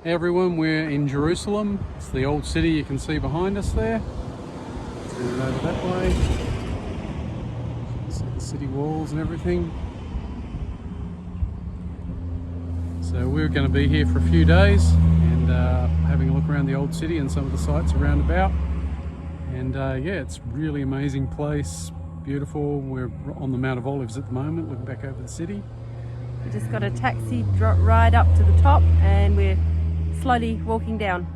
Hey everyone, we're in Jerusalem. It's the old city you can see behind us there. Turn it over that way. See the city walls and everything. So we're going to be here for a few days and having a look around the old city and some of the sites around about. And yeah, it's a really amazing place, beautiful. We're on the Mount of Olives at the moment, looking back over the city. We just got a taxi ride up to the top and we're slowly walking down.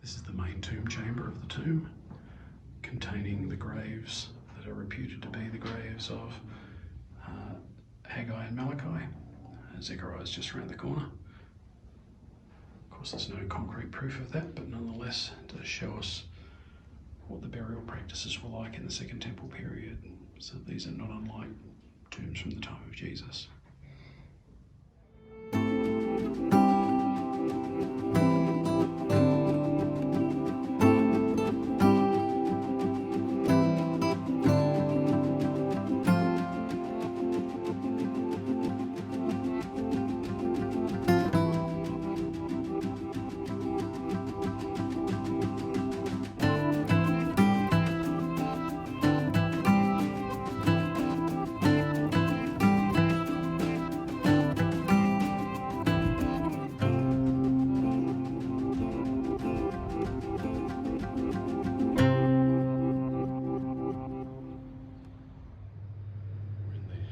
This is the main tomb chamber of the tomb, containing the graves that are reputed to be the graves of Haggai and Malachi. Zechariah is just around the corner. Of course, there's no concrete proof of that, but nonetheless, it does show us what the burial practices were like in the Second Temple period. So these are not unlike tombs from the time of Jesus.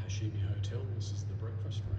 Hashimi Hotel, this is the breakfast room.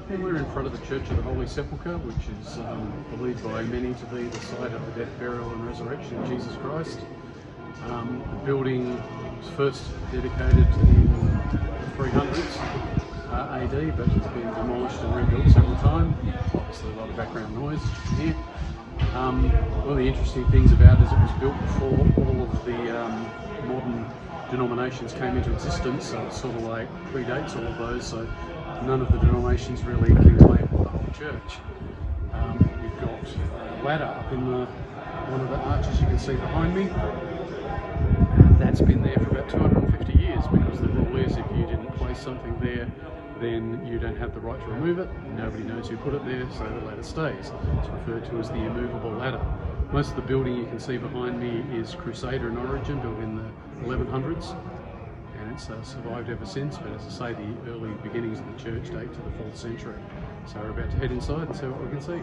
And we're in front of the Church of the Holy Sepulchre, which is believed by many to be the site of the death, burial and resurrection of Jesus Christ. The building was first dedicated in the 300s AD, but it's been demolished and rebuilt several times. Obviously a lot of background noise here. One of the interesting things about it is it was built before all of the modern denominations came into existence, so it sort of like predates all of those. So none of the denominations really can claim the whole church. You've got a ladder up in one of the arches you can see behind me. That it's been there for about 250 years, because the rule is if you didn't place something there, then you don't have the right to remove it. Nobody knows who put it there, so the ladder stays. It's referred to as the immovable ladder. Most of the building you can see behind me is Crusader in origin, built in the 1100s, and it's survived ever since. But as I say, the early beginnings of the church date to the 4th century. So we're about to head inside and see what we can see.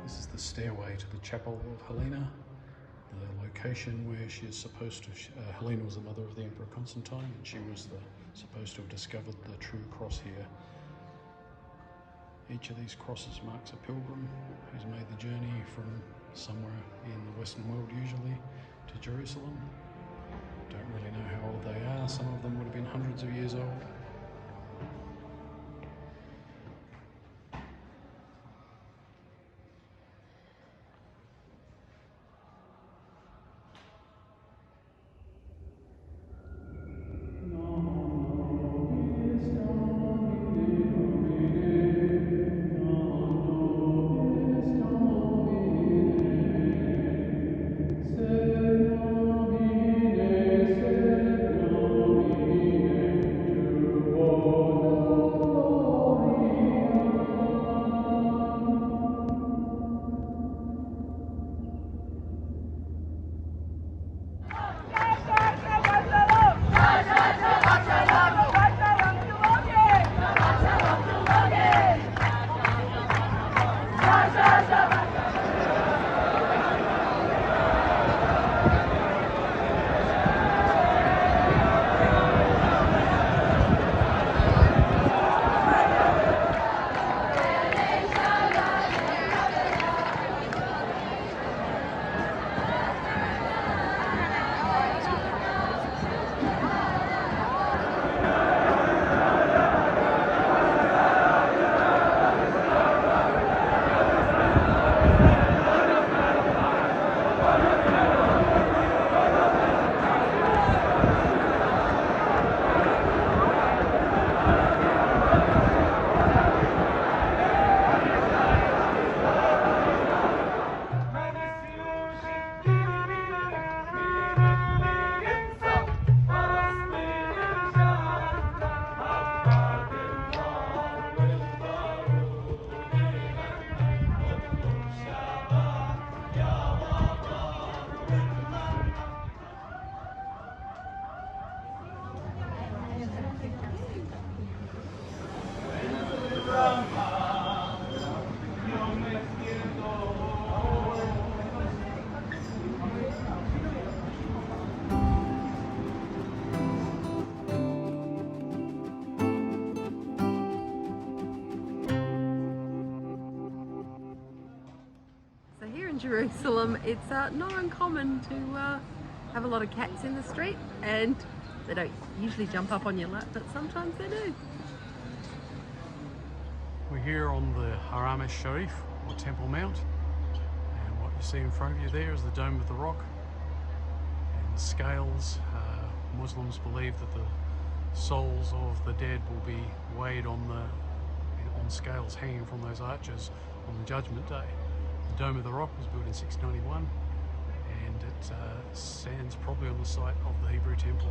This is the stairway to the Chapel of Helena, the location where she is supposed to, Helena was the mother of the Emperor Constantine, and she was supposed to have discovered the true cross here. Each of these crosses marks a pilgrim who's made the journey from somewhere in the Western world usually to Jerusalem. Don't really know how old they are. Some of them would have been hundreds of years old. Jerusalem, it's not uncommon to have a lot of cats in the street, and they don't usually jump up on your lap, but sometimes they do. We're here on the Haram Sharif, or Temple Mount, and what you see in front of you there is the Dome of the Rock and the scales. Muslims believe that the souls of the dead will be weighed on scales hanging from those arches on the Judgment Day. The Dome of the Rock was built in 691, and and it stands probably on the site of the Hebrew Temple.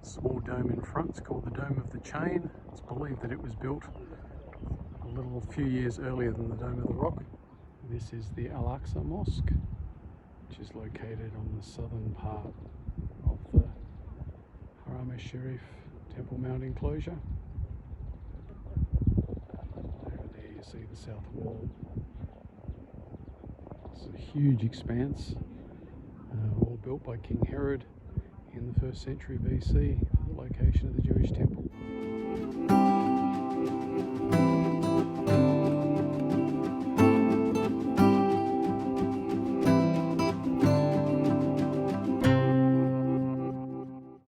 Small dome in front, it's called the Dome of the Chain. It's believed that it was built a few years earlier than the Dome of the Rock. This is the Al-Aqsa Mosque, which is located on the southern part of the Haram al-Sharif Temple Mount enclosure. Over there you see the south wall. It's a huge expanse, all built by King Herod in the 1st century BC for the location of the Jewish temple.